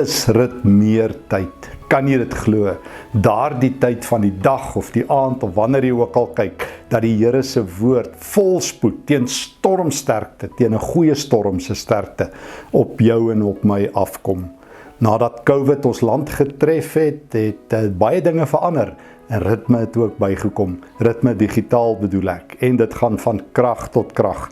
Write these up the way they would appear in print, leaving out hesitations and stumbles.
is ritmeer tyd. Kan jy dit glo? Daardie tyd van die dag of die aand of wanneer jy ook al kyk, dat die Here se woord volspoed teen stormsterkte, teen 'n goeie storm se sterkte op jou en op my afkom. Nadat COVID ons land getref het baie dinge verander en ritme het ook bygekom. Ritme digitaal bedoel ek, en dit gaan van krag tot krag.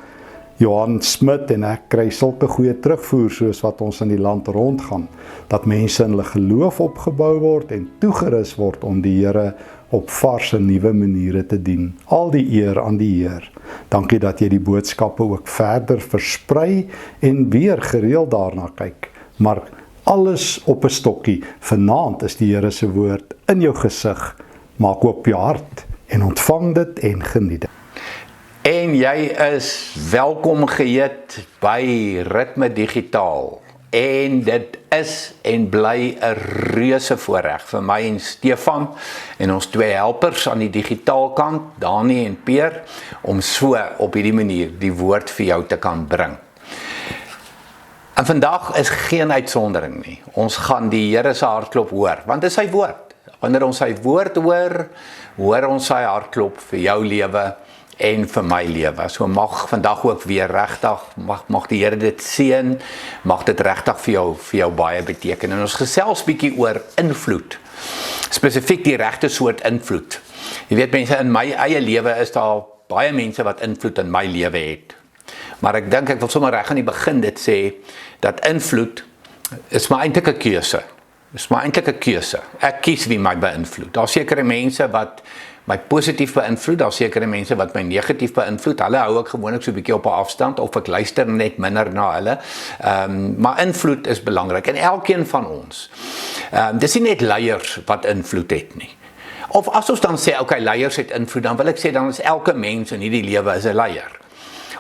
Johan Smit en ek kry sulke goeie terugvoer soos wat ons in die land rondgaan, dat mense in hulle geloof opgebou word en toegerus word om die Here op vars en nuwe maniere te dien. Al die eer aan die Heer. Dankie dat jy die boodskappe ook verder versprei en weer gereeld daarna kyk. Maar alles op 'n stokkie. Vanaand is die Here se woord in jou gesig. Maak oop jou hart en ontvang dit en geniet dit. En jy is welkom geheet by Ritme Digitaal. En dit is en bly 'n reuse voorreg vir my en Stefan en ons twee helpers aan die digitaal kant, Dani en Peer, om so op hierdie manier die woord vir jou te kan bring. En vandag is geen uitsondering nie. Ons gaan die Here se hartklop hoor, want dit is sy woord. Wanneer ons sy woord hoor, hoor ons sy hartklop vir jou lewe en vir my lewe. So mag vandag ook weer regtig, mag die Here dit seën, mag dit regtig vir jou baie beteken. En ons gesels bietjie oor invloed. Spesifiek die regte soort invloed. Jy weet mense, in my eie lewe is daar baie mense wat invloed in my lewe het. Maar ek dink ek wil sommer reg aan die begin dit sê, dat invloed is maar eintlik 'n keuse. Dis maar eintlik 'n keuse. Ek kies wie my beïnvloed. Daar's sekere mense wat my positief beïnvloed, daar's sekere mense wat my negatief beïnvloed. Hulle hou ek gewoonlik so 'n bietjie op 'n afstand of ek luister net minder na hulle. Maar invloed is belangrik en elkeen van ons. Dis nie net leiers wat invloed het nie. Of as ons dan sê, okay, leiers het invloed, dan wil ek sê dan is elke mens in hierdie lewe is 'n leier.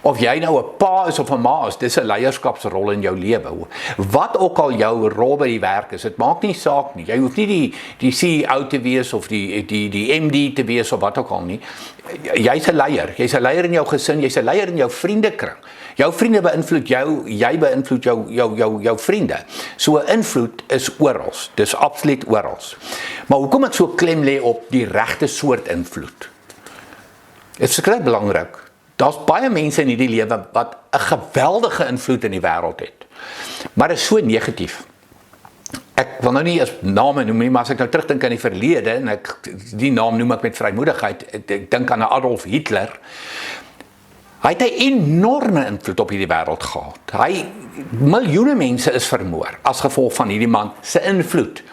Of jy nou 'n pa is of 'n ma is, dis 'n leierskapsrol in jou lewe. Wat ook al jou rol by die werk is, dit maak nie saak nie. Jy hoef nie die CEO te wees of die MD te wees of wat ook al nie. Jy's 'n leier. Jy's 'n leier in jou gesin, jy's 'n leier in jou vriendekring. Jou vriende beïnvloed jou, jy beïnvloed jou vriende. So invloed is oral. Dis absoluut oral. Maar hoekom ek so klem lê op die regte soort invloed? Dit is verskriklik belangrik. Daar's baie mense in hierdie lewe wat 'n geweldige invloed in die wêreld het. Maar dit is so negatief. Ek wil nou nie eens name noem nie, maar as ek nou terugdink aan die verlede, en die naam noem ek met vrymoedigheid, ek dink aan Adolf Hitler. Hy het 'n enorme invloed op hierdie wêreld gehad. Miljoene mense is vermoor as gevolg van hierdie man se invloed.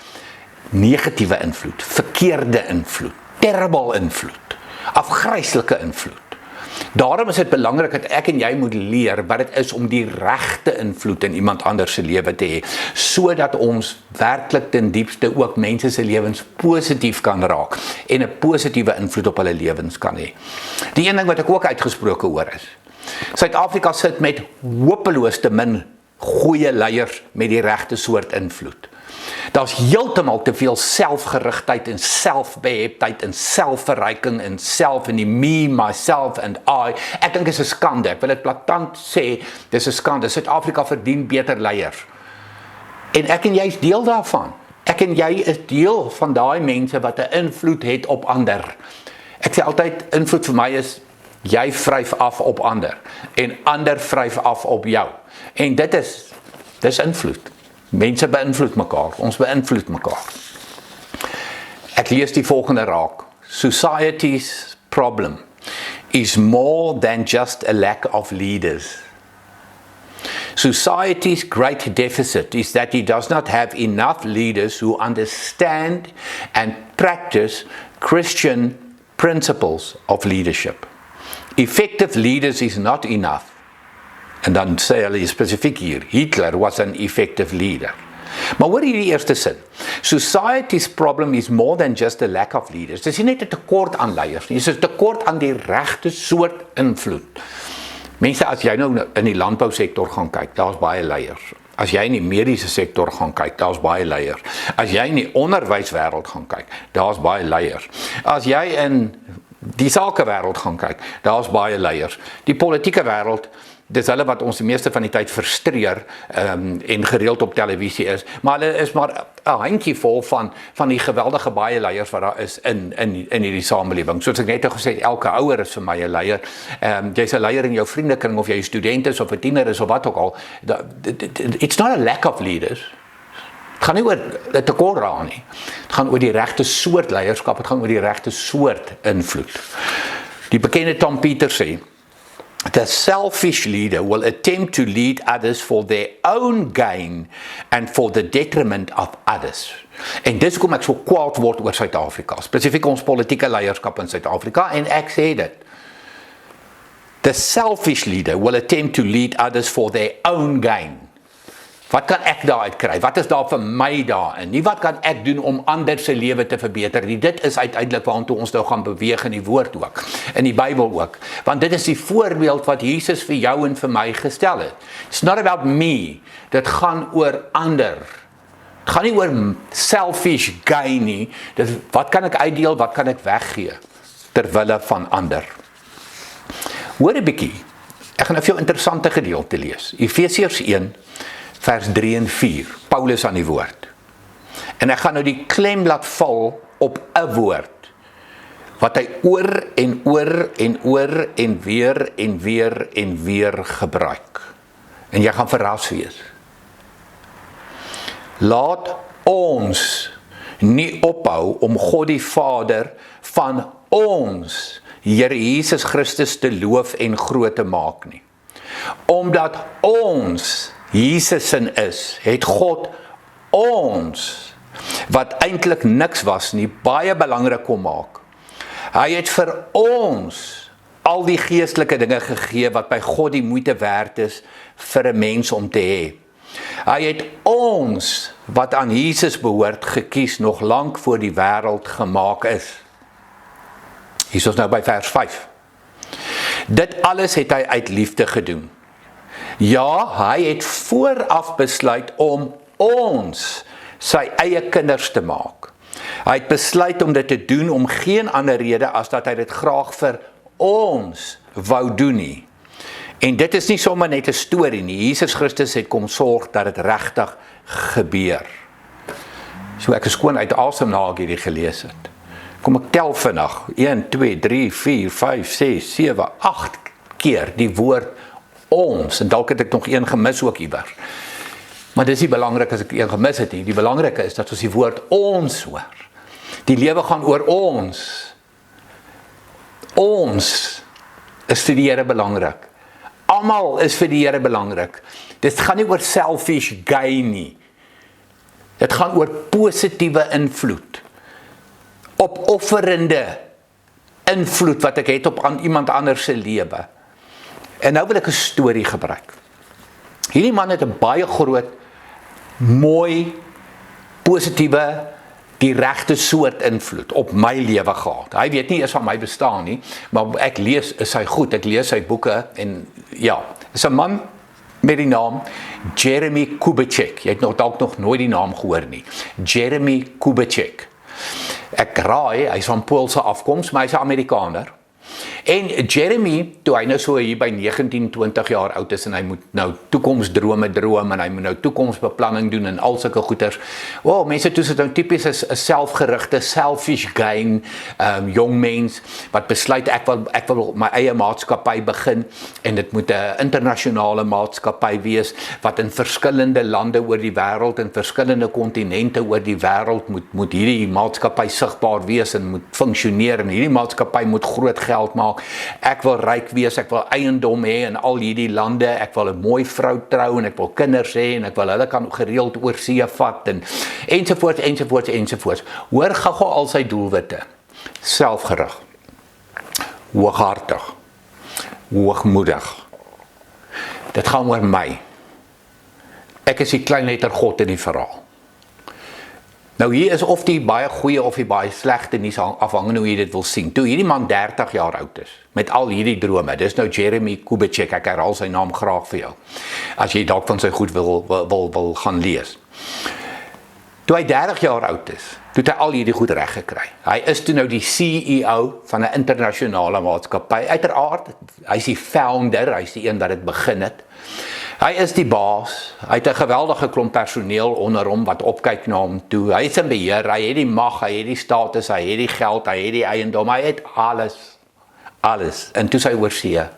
Negatiewe invloed, verkeerde invloed, terrible invloed, afgryslike invloed. Daarom is dit belangrik dat ek en jy moet leer wat dit is om die regte invloed in iemand anders se lewe te hê, sodat ons werklik ten diepste ook mense se lewens positief kan raak en 'n positiewe invloed op hulle lewens kan hê. Die een ding wat ek ook uitgesproke hoor is, Suid-Afrika sit met hopeloos te min goeie leiers met die regte soort invloed. Daar's heeltemal te veel selfgerigtheid en selfbeheptheid en selfverryking en self in die me, myself and I. Ek dink dit is 'n skande. Ek wil dit blaatant sê, dis 'n skande. Suid-Afrika verdien beter leiers. En ek en jy is deel daarvan. Ek en jy is deel van daai mense wat 'n invloed het op ander. Ek sê altyd, invloed vir my is, jy vryf af op ander en ander vryf af op jou. En dis invloed. Mense beïnvloed mekaar, ons beïnvloed mekaar. Ek lees die volgende raak. Society's problem is more than just a lack of leaders. Society's great deficit is that it does not have enough leaders who understand and practice Christian principles of leadership. Effective leaders is not enough. En dan sê hulle spesifiek hier, Hitler was an effective leader. Maar hoor hierdie eerste sin. Society's problem is more than just a lack of leaders. Dis nie net 'n tekort aan leiers nie, dis 'n tekort aan die regte soort invloed. Mense, as jy nou in die landbousektor gaan kyk, daar's baie leiers. As jy in die mediese sektor gaan kyk, daar's baie leiers. As jy in die onderwyswêreld gaan kyk, daar's baie leiers. As jy in die sakewêreld gaan kyk, daar's baie leiers. Die politieke wêreld, dis hulle wat ons die meeste van die tyd frustreer en gereeld op televisie is, maar hulle is maar 'n handjievol van die geweldige baie leiers wat daar is in hierdie samelewing. Soos ek net gesê het, elke ouer is vir my 'n leier. Jy's 'n leier in jou vriendekring of jy 'n student is of 'n tiener is of wat ook al. It's not a lack of leaders. Het gaan nie oor 'n tekort daaraan nie. Het gaan oor die regte soort leierskap, het gaan oor die regte soort invloed. Die bekende Tom Peters sê, "The selfish leader will attempt to lead others for their own gain and for the detriment of others." En dis hoekom ek so kwaad word oor Suid-Afrika, spesifiek ons politieke leierskap in Suid-Afrika, en ek sê dit. The selfish leader will attempt to lead others for their own gain. Wat kan ek daaruit kry? Wat is daar vir my daarin? Nie wat kan ek doen om ander se lewe te verbeter nie. Dit is uiteindelik waartoe ons nou gaan beweeg in die woord ook, in die Bybel ook. Want dit is die voorbeeld wat Jesus vir jou en vir my gestel het. It's not about me. Dit gaan oor ander. Dit gaan nie oor selfish gain nie. Dit wat kan ek uitdeel, wat kan ek weggee ter wille van ander. Hoor 'n bietjie. Ek gaan nou vir jou 'n interessante gedeelte lees. Efesiërs 1 vers 3 en 4, Paulus aan die woord. En ek gaan nou die klem laat val op 'n woord, wat hy oor en oor en oor en weer en weer en weer gebruik. En jy gaan verras wees. Laat ons nie ophou om God die Vader van ons Here Jesus Christus te loof en groot te maak nie. Omdat ons Jesus in is, het God ons, wat eintlik niks was nie, baie belangrik kom maak. Hy het vir ons al die geestelike dinge gegee wat by God die moeite werd is vir 'n mens om te hê. Hy het ons, wat aan Jesus behoort, gekies nog lank voor die wêreld gemaak is. Hier is nou by vers 5. Dit alles het hy uit liefde gedoen. Ja, hy het vooraf besluit om ons sy eie kinders te maak. Hy het besluit om dit te doen om geen ander rede as dat hy dit graag vir ons wou doen nie. En dit is nie sommer net 'n storie nie. Jesus Christus het kom sorg dat dit regtig gebeur. So ek is skoon uit asem na ek hierdie gelees het. Kom ek tel vinnig. 1, 2, 3, 4, 5, 6, 7, 8 keer die woord ons. En dalk het ek nog een gemis ook iewers. Maar dis nie belangrik as ek een gemis het nie. Die belangrike is dat ons die woord ons hoor. Die lewe gaan oor ons. Ons is vir die Here belangrik. Almal is vir die Here belangrik. Dit gaan nie oor selfish gain nie. Dit gaan oor positiewe invloed. Opofferende invloed wat ek het op iemand anders se lewe. En nou wil ek 'n storie gebruik. Hierdie man het 'n baie groot, mooi, positiewe, die regte soort invloed op my lewe gehad. Hy weet nie eers van my bestaan nie, maar ek lees sy goed, ek lees sy boeke en ja, is 'n man met die naam Jeremy Kubicek. Jy het dalk nog nooit die naam gehoor nie. Jeremy Kubicek. Ek raai, hy is van Poolse afkoms, maar hy is 'n Amerikaner. En Jeremy, toe hy nou so hier by 19, 20 jaar oud is en hy moet nou toekomsdrome droom en hy moet nou toekomsbeplanning doen en al sulke goeters. Mense toe sit nou tipies 'n selfgerigte, selfish gain, jong mens wat besluit ek wil my eie maatskappy begin en dit moet 'n internasionale maatskappy wees wat in verskillende lande oor die wêreld en verskillende kontinente oor die wêreld moet hierdie maatskappy sigbaar wees en moet funksioneer en hierdie maatskappy moet groot geld maak. Ek wil ryk wees, ek wil eiendom hê in al hierdie lande, ek wil 'n mooi vrou trou en ek wil kinders hê en ek wil hulle kan gereeld oor see vat en ensovoorts, ensovoorts, ensovoorts. Hoor gou al sy doelwitte. Selfgerig, hooghartig, hoogmoedig. Dit gaan oor my. Ek is die klein letter God in die verhaal. Nou hier is of die baie goeie of die baie slegte nuus afhangende hoe jy dit wil sien. Toe hierdie man 30 jaar oud is, met al hierdie drome, dis nou Jeremy Kubicek, ek herhaal sy naam graag vir jou, as jy dalk van sy goed wil gaan lees. Toe hy 30 jaar oud is, toe het hy al hierdie goed reg gekry. Hy is toe nou die CEO van 'n internasionale maatskappy. Uiteraard, hy is die founder, hy is die een wat dit begin het. Hy is die baas, hy het 'n geweldige klomp personeel onder hom wat opkyk na hom toe. Hy is in beheer, hy het die mag, hy het die status, hy het die geld, hy het die eiendom, hy het alles. En toe sy oorsee,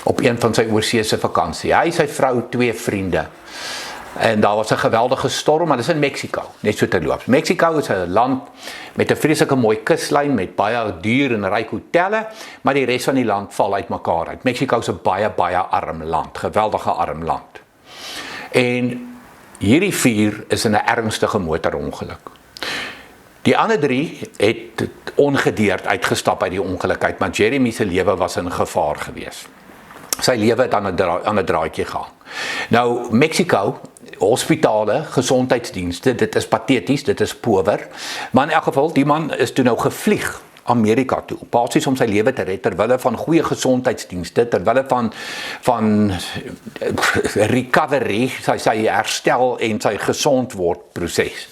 op een van sy oorseese vakansie. Hy, sy vrou, 2 vriende. En daar was 'n geweldige storm, maar dit is in Mexico, net so terloops. Mexico is 'n land met 'n vreeslike mooi kuslyn, met baie duur en ryk hotelle, maar die res van die land val uitmekaar uit. Mexico is 'n baie arm land, geweldige arm land. En hierdie 4 is in 'n ernstige motorongeluk. Die ander 3 het ongedeerd uitgestap uit die ongeluk uit, maar Jeremy se lewe was in gevaar gewees. Sy lewe het aan 'n draadjie gehang. Nou, Mexico, hospitale, gesondheidsdienste, dit is pateties, dit is power, maar in elk geval, die man is toe nou gevlieg Amerika toe, basies om sy lewe te red, terwille van goeie gesondheidsdienste, terwille van recovery, sy herstel en sy gesond word proses.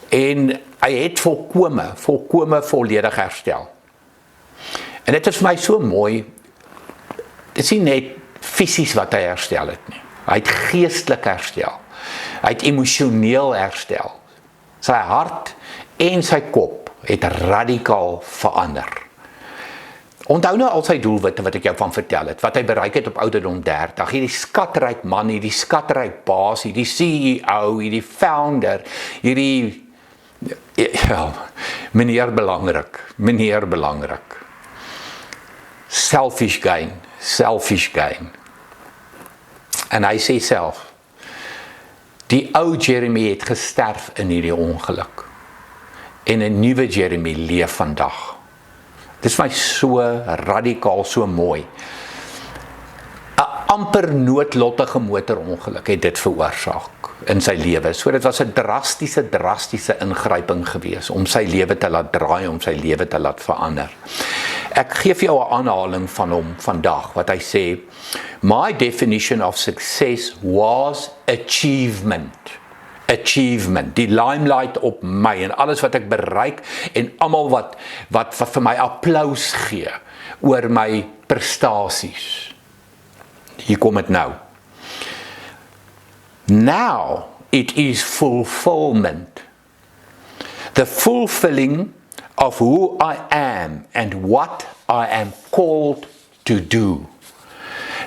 En hy het volkome volledig herstel. En dit is vir my so mooi, dit is nie net fisies wat hy herstel het nie. Hy het geestelik herstel. Hy het emosioneel herstel. Sy hart en sy kop het radikaal verander. Onthou nou al sy doelwitte wat ek jou van vertel het, wat hy bereik het op ouderdom 30, hierdie skatryk man, hierdie skatryk baas, hierdie CEO, hierdie founder, hierdie, ja, meneer belangrik. Selfish gain. En hy sê self, die ou Jeremy het gesterf in hierdie ongeluk. En 'n nuwe Jeremy leef vandag. Dit is my so radikaal, so mooi. 'n Amper noodlottige motorongeluk het dit veroorsaak in sy lewe. So dit was 'n drastiese ingryping gewees om sy lewe te laat draai, om sy lewe te laat verander. Ek gee vir jou 'n aanhaling van hom vandag wat hy sê, my definition of success was achievement, die limelight op my en alles wat ek bereik en almal wat vir my applous gee oor my prestasies. Hier kom dit nou. Now it is fulfillment. The fulfilling of who I am and what I am called to do.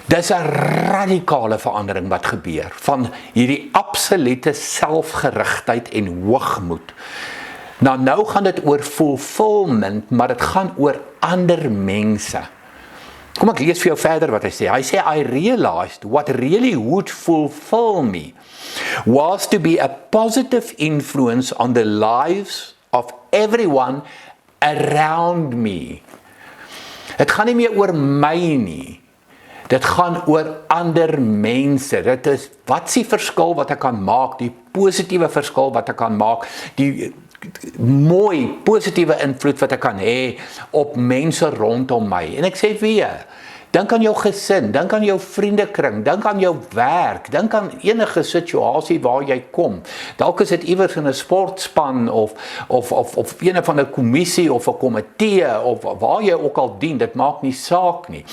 Dis 'n radikale verandering wat gebeur van hierdie absolute selfgerigtheid en hoogmoed. Nou gaan dit oor fulfillment, maar dit gaan oor ander mense. Kom ek lees vir jou verder wat hy sê. Hy sê, I realized what really would fulfill me was to be a positive influence on the lives of everyone around me. Dit gaan nie meer oor my nie. Dit gaan oor ander mense. Dit is, wat is die verskil wat ek kan maak, die positiewe verskil wat ek kan maak, die mooi, positiewe invloed wat ek kan hê op mense rondom my. En ek sê weer, dink aan jou gesin, dink aan jou vriendekring, dink aan jou werk, dink aan enige situasie waar jy kom. Dalk is dit iewers in 'n sportspan of een van 'n kommissie of 'n komitee of waar jy ook al dien, dit maak nie saak nie.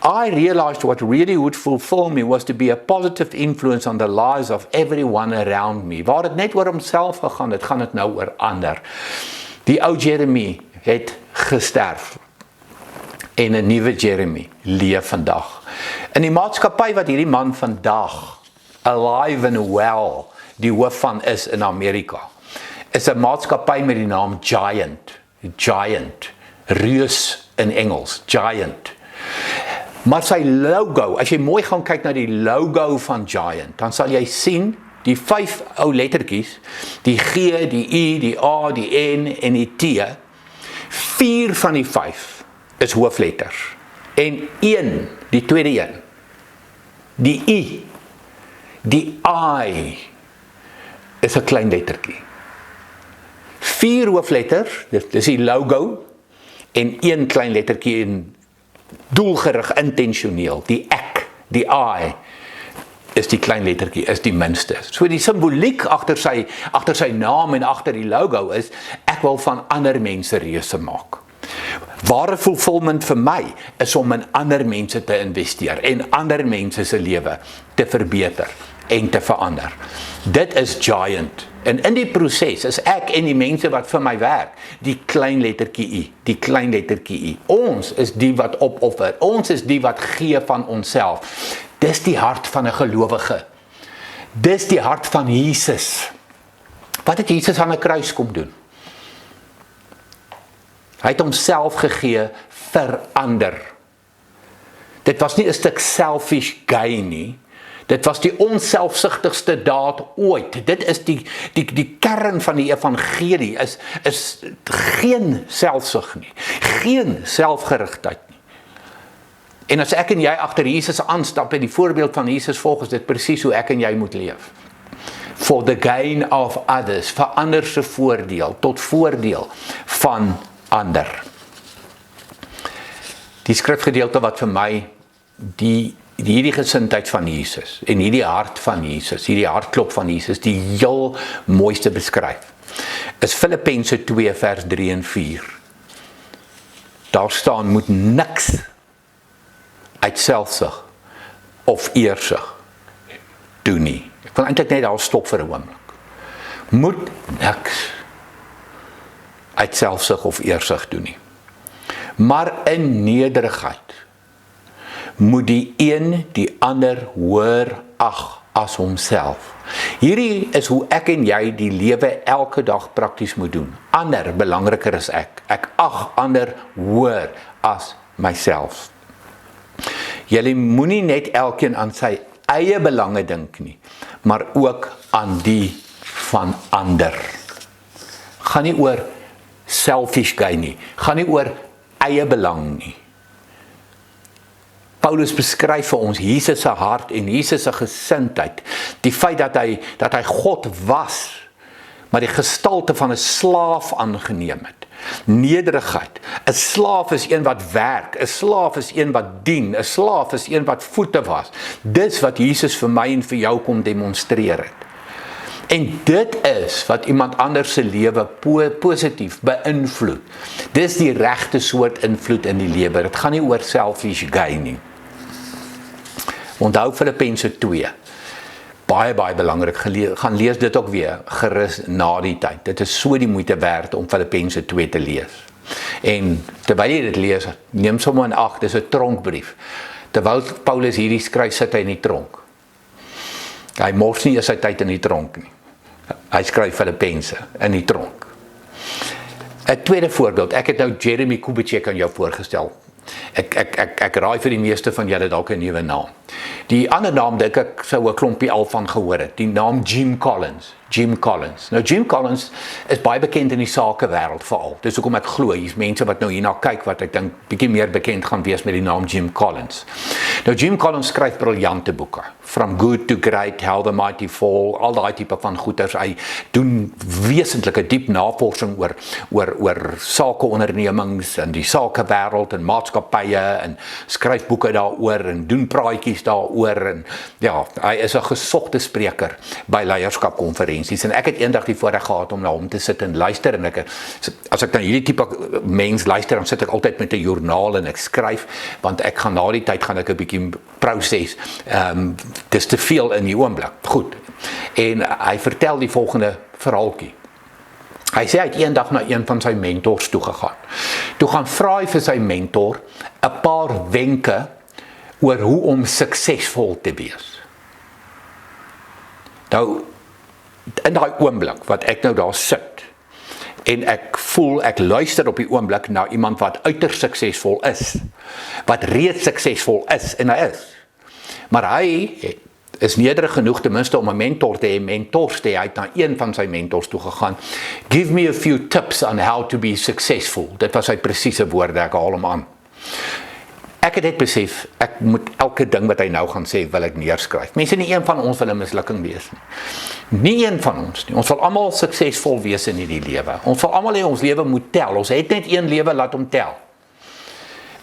I realized what really would fulfill me was to be a positive influence on the lives of everyone around me. Waar dit net oor homself gegaan het, gaan dit nou oor ander. Die ou Jeremy het gesterf. En 'n nuwe Jeremy leef vandag. In die maatskappy wat hierdie man vandag alive and well die hoof van is in Amerika, is 'n maatskappy met die naam Giant, reus in Engels, Giant. Maar sy logo, as jy mooi gaan kyk na die logo van Giant, dan sal jy sien die 5 ou lettertjies, die G, die I, die A, die N en die T. 4 van die 5 is hoofletters. En 1, die tweede een, die I, die I, is 'n klein lettertjie. 4 hoofletters, dis die logo, en 1 klein lettertjie en doelgerig intentioneel, die ek, die I, is die klein lettertjie, is die minste. So die simboliek agter sy naam en agter die logo is, ek wil van ander mense reuse maak. Ware fulfillment vir my is om in ander mense te investeer en ander mense se lewe te verbeter en te verander. Dit is giant. En in die proses is ek en die mense wat vir my werk, die klein lettertjie I, die klein lettertjie I. Ons is die wat opoffer, ons is die wat gee van onsself. Dis die hart van 'n gelowige. Dis die hart van Jesus. Wat het Jesus aan 'n kruis kom doen? Hy het homself gegee vir ander. Dit was nie 'n stuk selfish gain nie. Dit was die onselfsugtigste daad ooit. Dit is die kern van die evangelie, is geen selfsug nie, geen selfgerigtheid nie. En as ek en jy agter Jesus aanstap en die voorbeeld van Jesus volg, is dit presies hoe ek en jy moet leef. For the gain of others, vir ander se voordeel, tot voordeel van ander. Die skrifgedeelte wat vir my hierdie gesindheid van Jesus en hierdie hart van Jesus, hierdie hartklop van Jesus, die heel mooiste beskryf, is Filippense 2 vers 3 en 4. Daar staan, moet niks uit selfsug of eersug doen nie. Ek wil eintlik net daar stop vir 'n oomblik. Moet niks uit selfsug of eersug doen nie. Maar in nederigheid moet die een die ander hoër ag as homself. Hierdie is hoe ek en jy die lewe elke dag prakties moet doen. Ander belangriker as ek. Ek ag ander hoër as myself. Julle moenie net elkeen aan sy eie belange dink nie, maar ook aan die van ander. Gaan nie oor selfish gain nie, gaan nie oor eie belang nie. Paulus beskryf vir ons Jesus se hart en Jesus se gesindheid, die feit dat hy God was, maar die gestalte van 'n slaaf aangeneem het. Nederigheid. 'n Slaaf is een wat werk, 'n slaaf is een wat dien, 'n slaaf is een wat voete was. Dis wat Jesus vir my en vir jou kom demonstreer het. En dit is wat iemand anders se lewe positief beïnvloed. Dis die regte soort invloed in die lewe. Dit gaan nie oor selfish gain nie. Onthou Filippense 2. Baie belangrik, gaan lees dit ook weer gerus na die tyd. Dit is so die moeite werd om Filippense 2 te lees. En terwyl jy dit lees, neem sommer in ag, dis 'n tronkbrief. Terwyl Paulus hierdie skryf, sit hy in die tronk. Hy mors nie sy tyd in die tronk nie. Hy skryf Filippense in die tronk. 'n tweede voorbeeld, ek het nou Jeremy Kubicek aan jou voorgestel. Ek raai vir die meeste van julle dalk 'n nuwe naam. Die ander naam dink ek sou 'n klompie al van gehoor het. Die naam Jim Collins. Nou Jim Collins is baie bekend in die sakewêreld veral. Dis hoekom ek glo hier's mense wat nou hierna kyk wat ek dink bietjie meer bekend gaan wees met die naam Jim Collins. Nou Jim Collins skryf briljante boeke. From Good to Great, How the Mighty Fall, al daai tipe van goeters. Hy doen wesentlike diep navorsing oor sakeondernemings en die sakewêreld en maatskappye en skryf boeke daaroor en doen praatjies daaroor en ja, hy is 'n gesogte spreker by leierskapkonferensies en ek het eendag die voorreg gehad om na hom te sit en luister en as ek na hierdie tipe mens luister, dan sit ek altyd met 'n joernaal en ek skryf, want ek gaan na die tyd gaan ek 'n bietjie proses. Dis te veel in die oomblik. Goed. En hy vertel die volgende verhaaltjie. Hy sê hy het eendag na een van sy mentors toegegaan. Toe gaan vra hy vir sy mentor 'n paar wenke oor hoe om suksesvol te wees. Nou, in daai oomblik wat ek nou daar sit, en ek voel, ek luister op die oomblik na iemand wat uiters suksesvol is, wat reeds suksesvol is, en hy is. Maar hy is nederig genoeg ten minste om 'n mentor te hê, hy het na een van sy mentors toe gegaan. Give me a few tips on how to be successful. Dit was sy presiese woorde, ek haal hom aan. Ek het net besef, ek moet elke ding wat hy nou gaan sê, wil ek neerskryf. Mense, nie een van ons wil 'n mislukking wees nie. Nie een van ons nie. Ons wil almal suksesvol wees in hierdie lewe. Ons wil almal hê ons lewe moet tel. Ons het net een lewe, laat hom tel.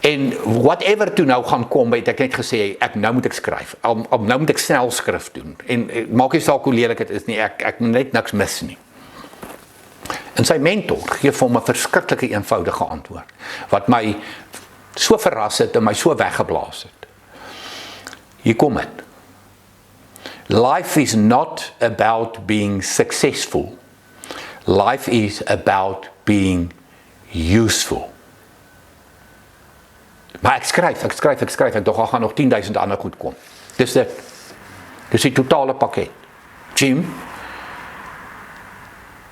En whatever toe nou gaan kom, het ek net gesê, nou moet ek skryf, nou moet ek snel skrif doen, en maak nie saak hoe lelik het is nie, ek moet net niks mis nie. En sy mentor gee vir hom 'n verskriklike eenvoudige antwoord, wat my so verras het en my so weggeblaas het. Hier kom dit. Life is not about being successful. Life is about being useful. Maar ek skryf, ek dog daar gaan nog 10.000 ander goed kom. Dis dit. Dis die totale pakket. Jim,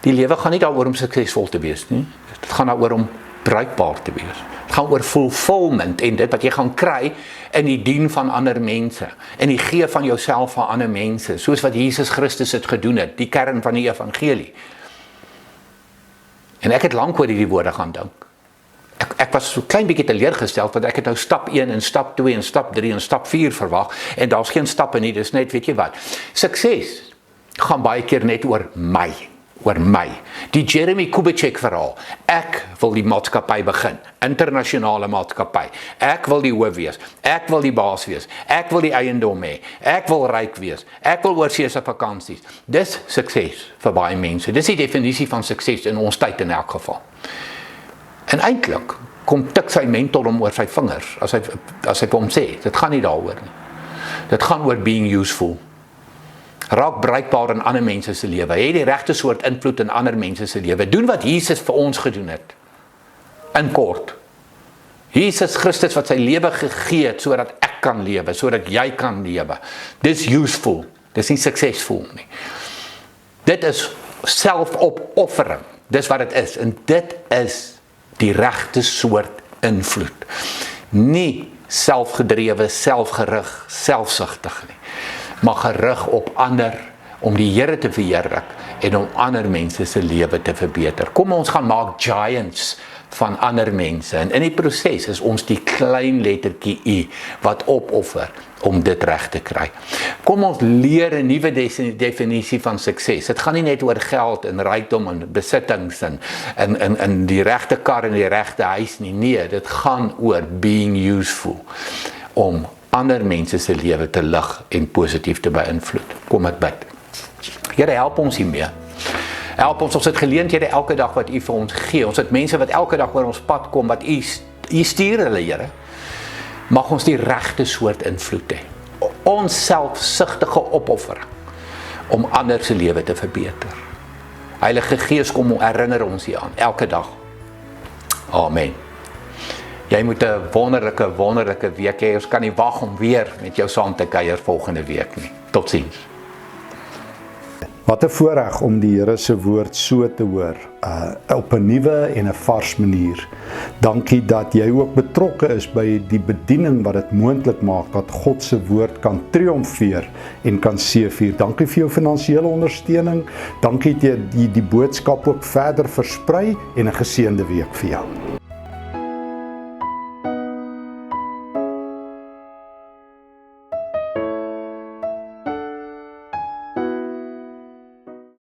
die lewe gaan nie daaroor om suksesvol te wees nie. Dit gaan daaroor om bruikbaar te wees. Dit gaan oor fulfillment en dit wat jy gaan kry in die dien van ander mense, en die gee van jouself aan ander mense, soos wat Jesus Christus het gedoen het, die kern van die evangelie. En ek het lank oor hierdie woorde gaan dink. Ek was so klein bietjie teleurgesteld, want ek het nou stap 1 en stap 2 en stap 3 en stap 4 verwag, en daar's geen stappe nie, dis net, weet jy wat, sukses gaan baie keer net oor my. Die Jeremy Kubitschek verhaal, ek wil die maatskappy begin, internasionale maatskappy, ek wil die hoof wees, ek wil die baas wees, ek wil die eiendom hê, ek wil ryk wees, ek wil oorseese vakansies. Dis sukses vir baie mense, dis die definisie van sukses in ons tyd in elk geval. En eintlik kom tik sy mentor hom oor sy vingers, as hy vir hom sê, dit gaan nie daaroor nie. Dit gaan oor being useful. Raak bruikbaar in ander mense se lewe, hê die regte soort invloed in ander mense se lewe, doen wat Jesus vir ons gedoen het. In kort, Jesus Christus wat sy lewe gegee het, sodat ek kan lewe, sodat jy kan lewe. Dis useful, dis nie suksesvol nie. Dit is selfopoffering, dis wat dit is, en dit is die regte soort invloed. Nie selfgedrewe, selfgerig, selfsugtig nie, maar gerig op ander, om die Here te verheerlik en om ander mense se lewe te verbeter. Kom ons gaan maak giants van ander mense, en in die proses is ons die klein lettertjie U wat opoffer om dit reg te kry. Kom ons leer 'n nuwe definisie van sukses. Dit gaan nie net oor geld en rykdom en besittings en die regte kar en die regte huis nie. Nee, dit gaan oor being useful, om ander mense se lewe te lig en positief te beïnvloed. Kom ek bid. Here, help ons hiermee. Help ons het geleenthede elke dag wat U vir ons gee. Ons het mense wat elke dag oor ons pad kom, wat U stuur hulle, Here. Mag ons die regte soort invloed hê. Ons selfsugtige opoffering om ander se lewe te verbeter. Heilige Gees, kom herinner ons hieraan elke dag. Amen. Jy moet 'n wonderlike week hê. Ons kan nie wag om weer met jou saam te kuier volgende week nie. Totsiens. Wat 'n voorreg om die Here se woord so te hoor, op 'n nuwe en 'n vars manier. Dankie dat jy ook betrokke is by die bediening wat dit moontlik maak dat God se woord kan triomfeer en kan seëvier. Dankie vir jou finansiële ondersteuning. Dankie dat jy die boodskap ook verder versprei, en 'n geseënde week vir jou.